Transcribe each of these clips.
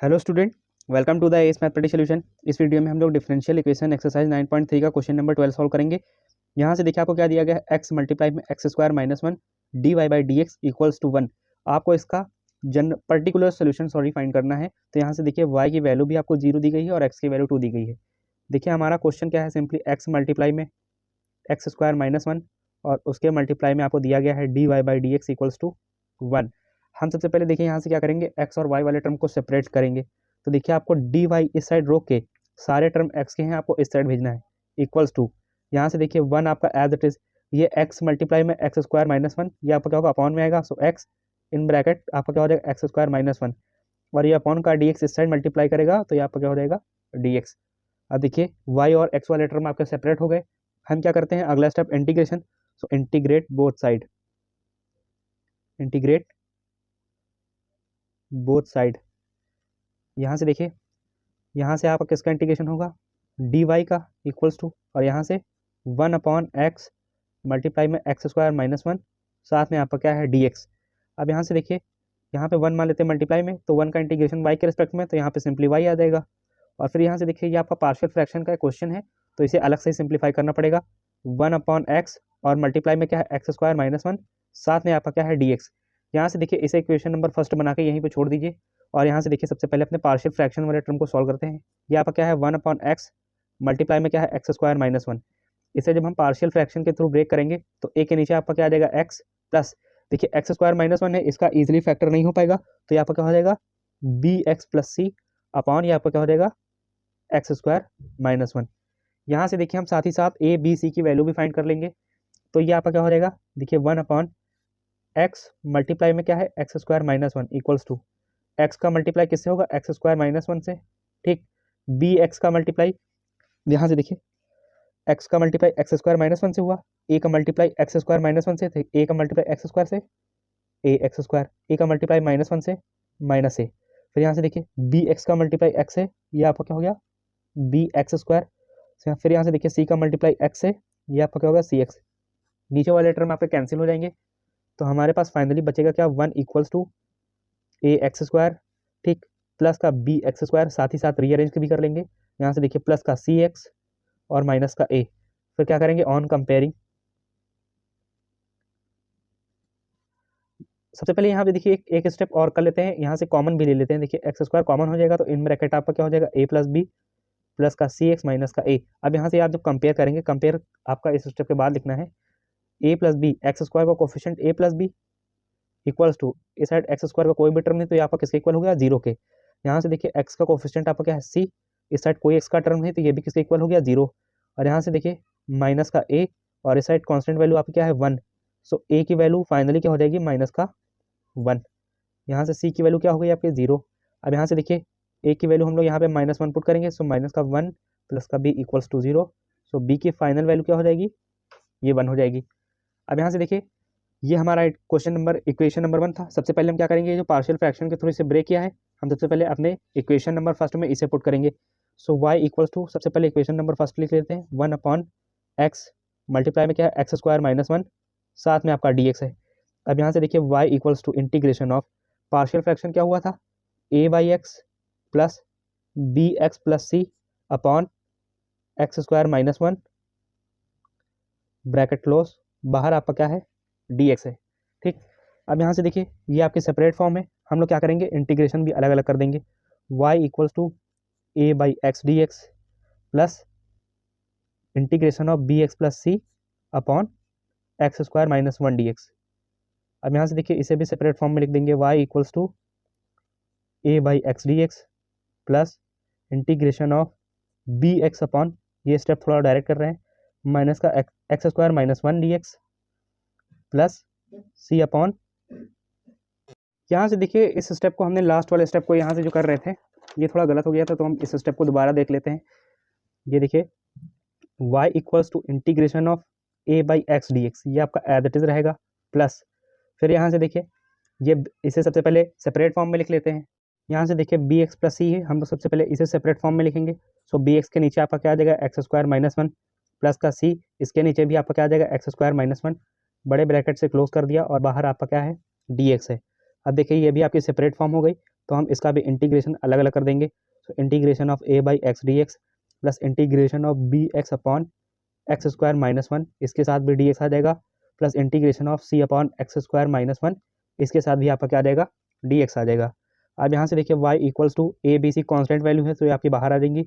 Hello student, welcome to the S mathematics solution. इस वीडियो में हम लोग डिफरेंशियल इक्वेशन एक्सरसाइज 9.3 का क्वेश्चन नंबर 12 सॉल्व करेंगे। यहाँ से देखिए आपको क्या दिया गया है, x मल्टीप्लाई में x square minus one d y by d x equals to one. आपको इसका पर्टिकुलर सोल्यूशन फाइंड करना है। तो यहाँ से देखिए y की वैल्यू भी आपको 0 दी गई है और x की वैल्यू 2 दी गई है। देखिए हमारा क्वेश्चन क्या है, सिंपली x मल्टीप्लाई में एक्स स्क्वायर माइनस वन और उसके मल्टीप्लाई में आपको दिया गया है d y by d x equals to one. हम सबसे पहले देखिए यहाँ से क्या करेंगे, x और y वाले टर्म को सेपरेट करेंगे। तो देखिए आपको डी वाई इस साइड रोक के सारे टर्म x के हैं आपको इस साइड भेजना है, इक्वल्स टू यहाँ से देखिए वन आपका एज इट इज, ये x मल्टीप्लाई में एक्स स्क्वायर माइनस वन, ये आपका क्या होगा अपॉन में आएगा। सो x इन ब्रैकेट आपका क्या हो जाएगा एक्स स्क्वायर माइनस वन, और ये अपॉन का डी एक्स इस साइड मल्टीप्लाई करेगा तो ये आपका क्या हो जाएगा डी एक्स। अब देखिए y और x वाले टर्म आपके सेपरेट हो गए। हम क्या करते हैं, अगला step integration. So integrate both side, integrate both side. यहाँ से देखिए, यहाँ से आपका किसका इंटीग्रेशन होगा, डी वाई का इक्वल्स टू, और यहाँ से वन अपॉन एक्स मल्टीप्लाई में एक्स स्क्वायर माइनस वन, साथ में आपका क्या है डी एक्स। अब यहाँ से देखिए, यहाँ पे वन मान लेते हैं मल्टीप्लाई में, तो वन का इंटीग्रेशन वाई के रिस्पेक्ट में, तो यहाँ पे सिंपली वाई आ जाएगा। और फिर यहाँ से देखिए ये आपका पार्शियल फ्रैक्शन का क्वेश्चन है, तो इसे अलग से सिंप्लीफाई करना पड़ेगा। वन अपॉन एक्स और मल्टीप्लाई में क्या है एक्स स्क्वायर माइनस वन, साथ में आपका क्या है डी एक्स। यहाँ से देखिए इसे इक्वेशन नंबर फर्स्ट बना के यहीं पे छोड़ दीजिए। और यहाँ से देखिए सबसे पहले अपने पार्शियल फ्रैक्शन वाले टर्म को सॉल्व करते हैं। ये आपका क्या है वन अपॉन एक्स मल्टीप्लाई में क्या है एक्स स्क्वायर माइनस वन। इसे जब हम पार्शियल फ्रैक्शन के थ्रू ब्रेक करेंगे तो ए के नीचे आपका क्या आ जाएगा एक्स प्लस, देखिए एक्स स्क्वायर माइनस वन है, इसका इजिली फैक्टर नहीं हो पाएगा, तो ये आपका क्या हो जाएगा बी एक्स प्लस सी अपॉन, ये आपका क्या हो जाएगा एक्स स्क्वायर माइनस वन। यहाँ से देखिए हम साथ ही साथ ए बी सी की वैल्यू भी फाइंड कर लेंगे। तो ये आपका क्या हो जाएगा, देखिए वन अपॉन एक्स मल्टीप्लाई में क्या है x square minus one equals to, x का मल्टीप्लाई किससे होगा एक्स स्क्वायर माइनस वन से, ठीक। बी एक्स का मल्टीप्लाई, यहाँ से देखिए एक्स का multiply x square minus one से हुआ, ए का multiply x square minus one से थे, ए का मल्टीप्लाई एक्स स्क्वायर से ए एक्स स्क्वायर, ए का मल्टीप्लाई माइनस वन से माइनस ए। फिर यहाँ से देखिए बी एक्स का मल्टीप्लाई एक्स है, ये आपका क्या हो गया बी एक्स स्क्वायर। फिर यहाँ से देखिए सी का मल्टीप्लाई एक्स है, ये आपका क्या होगा सी एक्स। नीचे वाले टर्म आपके कैंसिल हो जाएंगे, तो हमारे पास फाइनली बचेगा क्या one equals to a x square, ठीक, प्लस का बी एक्स स्क्वायर, साथ ही साथ रीअरेंज भी कर लेंगे। यहाँ से देखिए प्लस का सी एक्स और माइनस का ए। फिर क्या करेंगे ऑन कंपेयरिंग, सबसे पहले यहाँ पे देखिए एक स्टेप और कर लेते हैं, यहाँ से कॉमन भी ले लेते हैं। देखिए एक्स स्क्वायर कॉमन हो जाएगा तो इन ब्रैकेट आपका क्या हो जाएगा ए प्लस बी प्लस का सी एक्स माइनस का ए। अब यहाँ से आप जब कंपेयर करेंगे, कंपेयर आपका इस स्टेप के बाद लिखना है a plus b, x square का coefficient a plus b equals to, इस साइड एक्स स्क्वायर का कोई भी टर्म नहीं तो यहाँ पर किसके इक्वल हो गया जीरो के। यहाँ से देखिए एक्स का कोफिशिएंट आपका क्या है सी, इस साइड कोई एक्स का टर्म नहीं तो ये भी किसके इक्वल हो गया जीरो। और यहाँ से देखिए माइनस का ए, और इस साइड कॉन्स्टेंट वैल्यू आपकी क्या है वन, सो ए की वैल्यू फाइनली क्या हो जाएगी माइनस का वन। यहाँ से सी की वैल्यू क्या हो गई आपकी जीरो। अब यहाँ से देखिए ए की वैल्यू हम लोग यहाँ पे माइनस वन पुट करेंगे, सो माइनस का वन प्लस का b equals to zero. So b की फाइनल वैल्यू क्या हो जाएगी, ये वन हो जाएगी। अब यहाँ से देखिए ये हमारा question number equation number one था। सबसे पहले हम क्या करेंगे, जो पार्शियल फ्रैक्शन के थ्रू इसे ब्रेक किया है, हम सबसे पहले अपने इक्वेशन नंबर फर्स्ट में इसे पुट करेंगे। सो y इक्वल्स टू, सबसे पहले इक्वेशन नंबर फर्स्ट लिख लेते हैं, वन अपॉन एक्स मल्टीप्लाई में क्या है एक्स स्क्वायर माइनस वन, साथ में आपका डी एक्स है। अब यहाँ से देखिए y equals to integration of, partial fraction क्या हुआ था a by x plus b x plus C upon x square minus one, bracket close, बाहर आपका क्या है डी एक्स है, ठीक। अब यहाँ से देखिए ये आपकी सेपरेट फॉर्म है, हम लोग क्या करेंगे इंटीग्रेशन भी अलग अलग कर देंगे। y equals to A by x D x plus integration of B x plus C upon x square minus one D x. अब यहाँ से देखिए इसे भी सेपरेट फॉर्म में लिख देंगे, y equals to A by x D x plus integration of B x upon, ये स्टेप थोड़ा डायरेक्ट कर रहे हैं, माइनस का X square minus one D x plus सी अपॉन। यहाँ से देखिए इस स्टेप को हमने लास्ट वाले स्टेप को यहाँ से जो कर रहे थे ये थोड़ा गलत हो गया था, तो हम इस स्टेप को दोबारा देख लेते हैं। ये देखिए y equals to integration of a by x D x, ये आपका एज इट इज रहेगा, प्लस फिर यहाँ से देखिए ये इसे सबसे पहले सेपरेट फॉर्म में लिख लेते हैं। यहाँ से देखिए बी एक्स प्लस सी है, हम लोग सबसे पहले इसे सेपरेट फॉर्म में लिखेंगे। सो बी एक्स के नीचे आपका क्या आ जाएगा x square minus one plus का सी, इसके नीचे भी आपका क्या आ जाएगा एक्स स्क्वायर माइनस वन, बड़े ब्रैकेट से क्लोज कर दिया, और बाहर आपका क्या है डी एक्स है। अब देखिए ये भी आपकी सेपरेट फॉर्म हो गई, तो तो हम इसका भी इंटीग्रेशन अलग अलग कर देंगे। तो integration of a by x D x plus integration of B x upon x square minus one, इसके साथ भी डी एक्स आ जाएगा, plus integration of c upon x square minus one, इसके साथ भी आपका क्या आ जाएगा, डी एक्स आ जाएगा। अब यहाँ से देखिए y equals to a b c constant value है तो ये आपकी बाहर आ जाएंगी।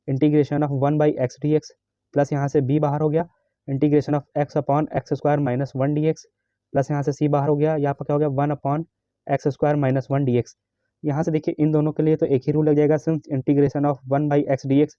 Integration of one by x D x plus यहाँ से b बाहर हो गया, integration of x upon x square minus one D x plus यहाँ से c बाहर हो गया, यहाँ पर क्या हो गया one upon x square minus one D x. यहाँ से देखिए इन दोनों के लिए तो एक ही रूल लग जाएगा, since integration of one by x D x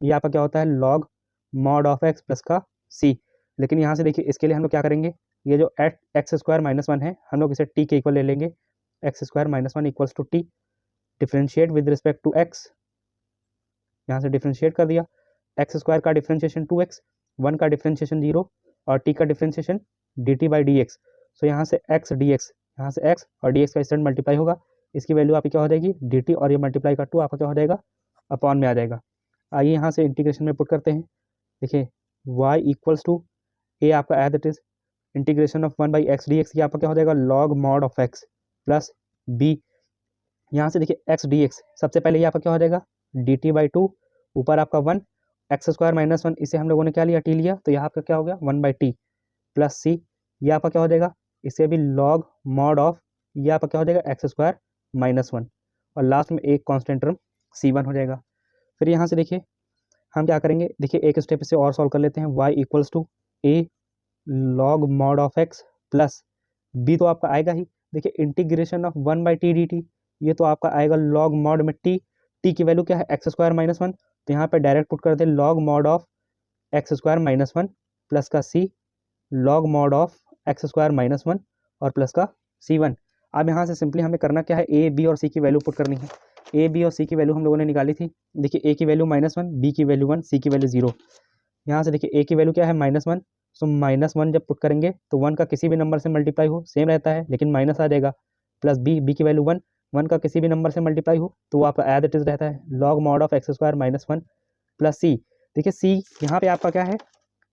ये आपका क्या होता है log mod of x plus का c। लेकिन यहाँ से देखिए इसके लिए हम लोग क्या करेंगे, ये जो at x square minus one है हम लोग इसे t के इक्वल ले लेंगे, x square minus one equals to t, differentiate with respect to x, यहाँ से डिफ्रेंशिएट कर दिया, एक्स स्क्वायर का डिफ्रेंशिएशन 2x, वन का डिफ्रेंशिएशन 0 और t का differentiation dt by d x. So यहाँ से x dx, यहाँ से x और dx का स्टैंड मल्टीप्लाई होगा, इसकी वैल्यू आपकी क्या हो जाएगी dt और ये मल्टीप्लाई का 2 आपका क्या हो जाएगा अपॉन में आ जाएगा। आइए यहाँ से इंटीग्रेशन में पुट करते हैं, देखिए y इक्वल्स टू ए आपका as it is integration of one by x D x, ये आपका क्या हो जाएगा log mod of x plus b, यहाँ से देखिए x dx सबसे पहले ये आपका क्या हो जाएगा dt बाई टू, ऊपर आपका one x square minus one, इसे हम लोगों ने क्या लिया t लिया, तो यहाँ आपका क्या हो गया one by T plus c, ये आपका क्या हो जाएगा इसे भी लॉग मॉड ऑफ ये आपका क्या हो जाएगा एक्स स्क्वायर माइनस वन, और लास्ट में एक कांस्टेंट टर्म c1 हो जाएगा। फिर यहाँ से देखिए हम क्या करेंगे, देखिए एक स्टेप से और सॉल्व कर लेते हैं, y equals to a log mod of x plus b तो आपका आएगा ही, देखिए integration of one by t d t, ये तो आपका आएगा लॉग मॉड में t की वैल्यू क्या है एक्स स्क्वायर माइनस वन, तो यहाँ पे डायरेक्ट पुट कर दे log mod of x square minus one plus का c log mod of x square minus one और प्लस का c1। अब यहाँ से सिंपली हमें करना क्या है, a b और c की वैल्यू पुट करनी है। a b और c की वैल्यू हम लोगों ने निकाली थी, देखिए a की वैल्यू माइनस वन, b की वैल्यू वन, c की वैल्यू जीरो। यहाँ से देखिए a की वैल्यू क्या है minus one, so minus one जब पुट करेंगे तो वन का किसी भी नंबर से मल्टीप्लाई हो सेम रहता है लेकिन माइनस आ जाएगा, प्लस b की वैल्यू वन, वन का किसी भी नंबर से मल्टीप्लाई हो तो वो आपका एज इट इज रहता है log mod of x square minus one plus c। देखिए c यहाँ पे आपका क्या है,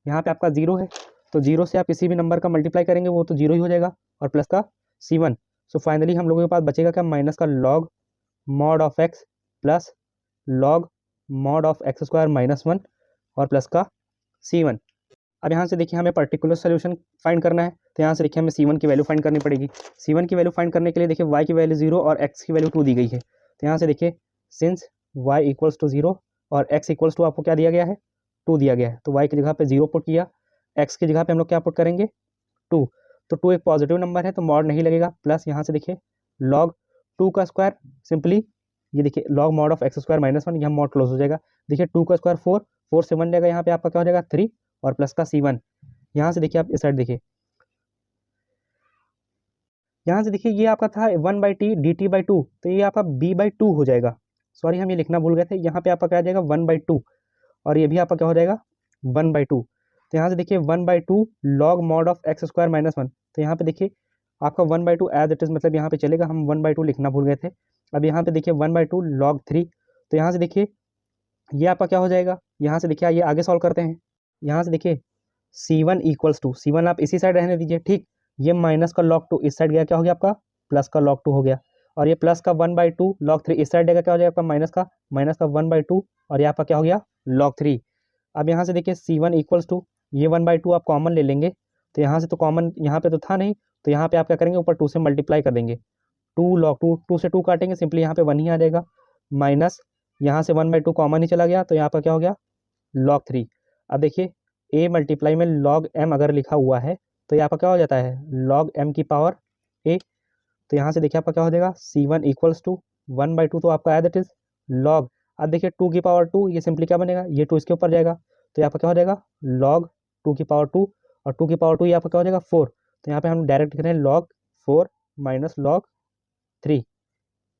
यहाँ पे आपका जीरो है, तो जीरो से आप किसी भी नंबर का मल्टीप्लाई करेंगे वो तो जीरो ही हो जाएगा, और प्लस का c1। सो फाइनली हम लोगों के पास बचेगा क्या माइनस का log mod of x plus log mod of x square minus one और प्लस का c1। अब यहाँ से देखिए हमें पर्टिकुलर सोल्यूशन फाइंड करना है, तो यहाँ से देखिए हमें c1 की वैल्यू फाइंड करनी पड़ेगी। c1 की वैल्यू फाइंड करने के लिए देखिए y की वैल्यू 0 और x की वैल्यू 2 दी गई है, तो यहाँ से देखिए सिंस y इक्वल्स टू 0 और x इक्वल्स टू आपको क्या दिया गया है 2 दिया गया है, तो y की जगह पे 0 पुट किया, x की जगह पे हम लोग क्या पुट करेंगे 2, तो 2 एक पॉजिटिव नंबर है तो मॉड नहीं लगेगा, प्लस यहाँ से देखिए लॉग 2 का स्क्वायर, सिंपली ये देखिए log mod of x square minus one, यहाँ मॉड क्लोज हो जाएगा, देखिए 2 का स्क्वायर 4, 4 से 1 जाएगा, यहाँ पे आपका क्या हो जाएगा 3 और प्लस का c1। यहाँ से देखिए आप इस साइड देखिए, यहाँ से देखिए ये आपका था one by t d T by two, तो ये आपका b बाई टू हो जाएगा, सॉरी हम ये लिखना भूल गए थे, यहाँ पे आपका क्या आ जाएगा वन बाई टू और ये भी आपका क्या हो जाएगा वन बाई टू। तो यहाँ से देखिए one by two log mod of x square minus one, तो यहाँ पे देखिए आपका one by two as it is मतलब यहाँ पे चलेगा, हम वन बाई टू लिखना भूल गए थे। अब यहाँ पे देखिए one by two log three, तो यहाँ से देखिए ये आपका क्या हो जाएगा, यहाँ से देखिए ये आगे सॉल्व करते हैं, यहाँ से देखिए c1 इक्वल्स टू c1 आप इसी साइड रहने दीजिए, ठीक, ये माइनस का लॉग टू इस साइड गया, क्या हो गया आपका प्लस का लॉग टू हो गया, और ये प्लस का one by two log three इस साइड जाएगा, क्या हो जाएगा आपका माइनस का वन बाई टू और ये आपका क्या हो गया लॉग थ्री। अब यहाँ से देखिए c1 इक्वल्स टू ये वन बाई टू आप कॉमन ले लेंगे, तो यहाँ से तो कॉमन यहाँ पे तो था नहीं, तो यहाँ पे आप क्या करेंगे ऊपर 2 से मल्टीप्लाई कर देंगे, 2 लॉग टू, 2 से 2 काटेंगे सिंपली यहाँ पे 1 ही आ जाएगा, माइनस यहाँ से वन बाई टू कॉमन ही चला गया, तो यहाँ पर क्या हो गया लॉग थ्री। अब देखिए a मल्टीप्लाई में लॉग m अगर लिखा हुआ है तो यहाँ पर क्या हो जाता है लॉग m की पावर a, तो यहाँ से देखिए आपका क्या हो जाएगा c1 equals to one by two, तो आपका एज इट इज लॉग, अब देखिए 2 की पावर 2, ये सिंपली क्या बनेगा ये 2 इसके ऊपर जाएगा, तो यहाँ पर क्या हो जाएगा लॉग 2 की पावर 2 और 2 की पावर 2 यहाँ पर क्या हो जाएगा 4, तो यहाँ पे हम डायरेक्ट लिख रहे हैं लॉग 4 माइनस लॉग 3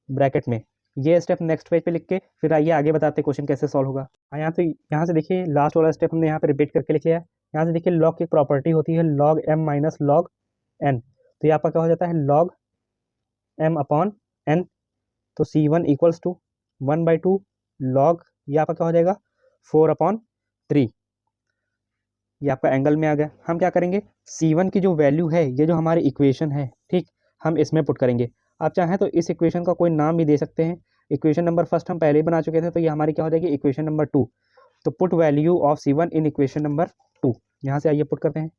ब्रैकेट में। ये स्टेप नेक्स्ट पेज पे लिख के फिर आइए आगे बताते हैं क्वेश्चन कैसे सॉल्व होगा। यहाँ से देखिए लास्ट वाला स्टेप हमने यहाँ पे रिपीट करके लिख लिया है। यहाँ से देखिए लॉग की प्रॉपर्टी होती है log m minus log n, तो ये आपका क्या हो जाता है लॉग m अपॉन n, तो c1 equals to one by two log ये आपका क्या हो जाएगा 4 अपॉन 3, ये आपका एंगल में आ गया। हम क्या करेंगे c1 की जो वैल्यू है ये जो हमारी इक्वेशन है, ठीक, हम इसमें पुट करेंगे। आप चाहें तो इस इक्वेशन का कोई नाम भी दे सकते हैं। इक्वेशन नंबर फर्स्ट हम पहले ही बना चुके थे, तो ये हमारी क्या हो जाएगी, इक्वेशन नंबर 2। तो put value of C1 in equation number 2, यहाँ से आइए पुट करते हैं।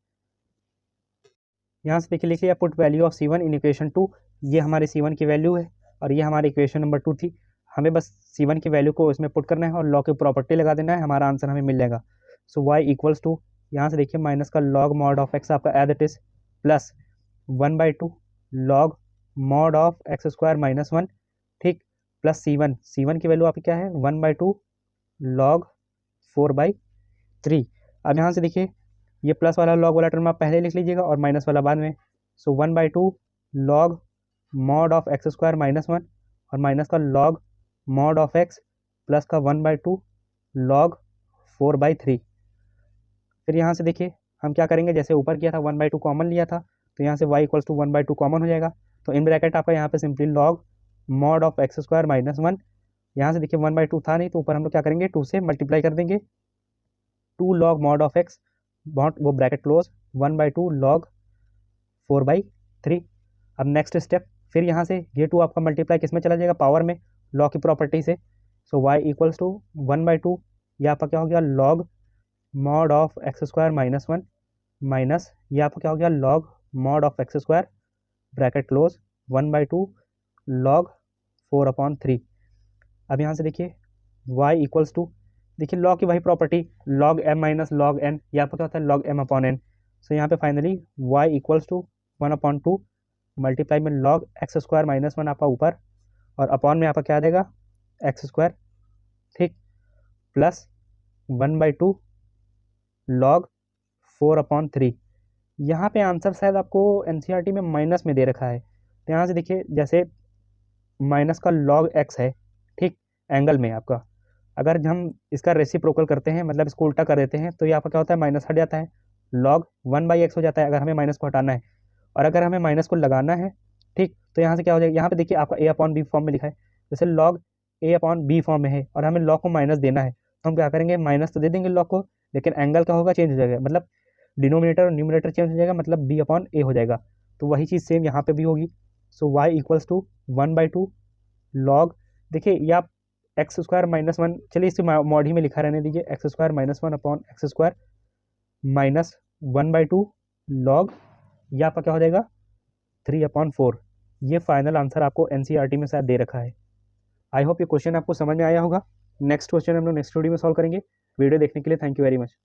यहाँ से देखिए लिखिए put value of C1 in equation 2। ये हमारे C1 की वैल्यू है और ये हमारी इक्वेशन नंबर 2 थी। हमें बस C1 की वैल्यू को इसमें पुट करना है और लॉग की प्रॉपर्टी लगा देना है, हमारा आंसर हमें मिल जाएगा। सो y इक्वल्स टू, यहाँ से देखिए माइनस का लॉग मॉड ऑफ x आपका as it is plus 1/2 log mod of x² minus 1, ठीक, प्लस C1 की वैल्यू आपकी क्या है 1/2 लॉग 4/3। अब यहाँ से देखिए ये प्लस वाला लॉग वाला टर्म आप पहले लिख लीजिएगा और माइनस वाला बाद में। सो 1/2 log mod of x² minus 1 और माइनस का log mod of x plus का 1/2 लॉग 4/3। फिर यहाँ से देखिए हम क्या करेंगे, जैसे ऊपर किया था 1/2 कॉमन लिया था, तो यहाँ से y इक्वल्स टू 1/2 कॉमन हो जाएगा। तो इन ब्रैकेट आपका यहाँ पे simply log mod of x² minus 1, यहाँ से देखिए 1/2 था नहीं, तो ऊपर हम लोग क्या करेंगे 2 से मल्टीप्लाई कर देंगे, 2 log mod of x but वो ब्रैकेट क्लोज 1/2 लॉग 4/3। अब नेक्स्ट स्टेप, फिर यहाँ से ये 2 आपका मल्टीप्लाई किस में चला जाएगा, पावर में, लॉग की प्रॉपर्टी से। सो y इक्वल्स टू 1/2, ये आपका क्या हो गया log mod of x² minus 1 minus ये आपका क्या हो गया log mod of x² bracket close 1/2 log 4/3। अब यहाँ से देखिए y इक्वल्स टू, देखिए लॉग की वही property log m minus log n, ये आपका क्या होता है लॉग m/n। सो यहाँ पे finally y equals to 1/2 multiply में लॉग x² माइनस 1 आपका ऊपर और अपॉन में आपका क्या आ जाएगा x², ठीक, प्लस 1/2 लॉग 4/3। यहाँ पे आंसर शायद आपको NCERT में माइनस में दे रखा है, तो यहाँ से देखिए जैसे माइनस का लॉग x है, ठीक, एंगल में आपका, अगर हम इसका रेसिप्रोकल करते हैं मतलब इसको उल्टा कर देते हैं, तो ये आपका क्या होता है माइनस हट जाता है, लॉग 1/x हो जाता है अगर हमें माइनस को हटाना है। और अगर हमें माइनस को लगाना है, ठीक, तो यहाँ से क्या हो जाएगा, यहाँ पे देखिए आपका a/b फॉर्म में लिखा है, जैसे लॉग a/b फॉर्म में है और हमें लॉग को माइनस देना है, तो हम क्या करेंगे माइनस तो दे देंगे लॉग को, लेकिन एंगल क्या होगा चेंज हो जाएगा, मतलब डिनोमिनेटर और न्यूमिनेटर चेंज हो जाएगा, मतलब b/a हो जाएगा। तो वही चीज़ सेम यहाँ पे भी होगी। सो y इक्वल्स टू 1/2 लॉग, देखिए ये आप x² माइनस 1, चलिए इसे मॉड ही में लिखा रहने दीजिए, x² minus 1/x² minus 1/2 log, ये आपका क्या हो जाएगा 3/4। ये फाइनल आंसर आपको NCERT में शायद दे रखा है। आई होप ये क्वेश्चन आपको समझ में आया होगा। नेक्स्ट क्वेश्चन हम लोग नेक्स्ट वीडियो में सॉल्व करेंगे। वीडियो देखने के लिए थैंक यू वेरी मच।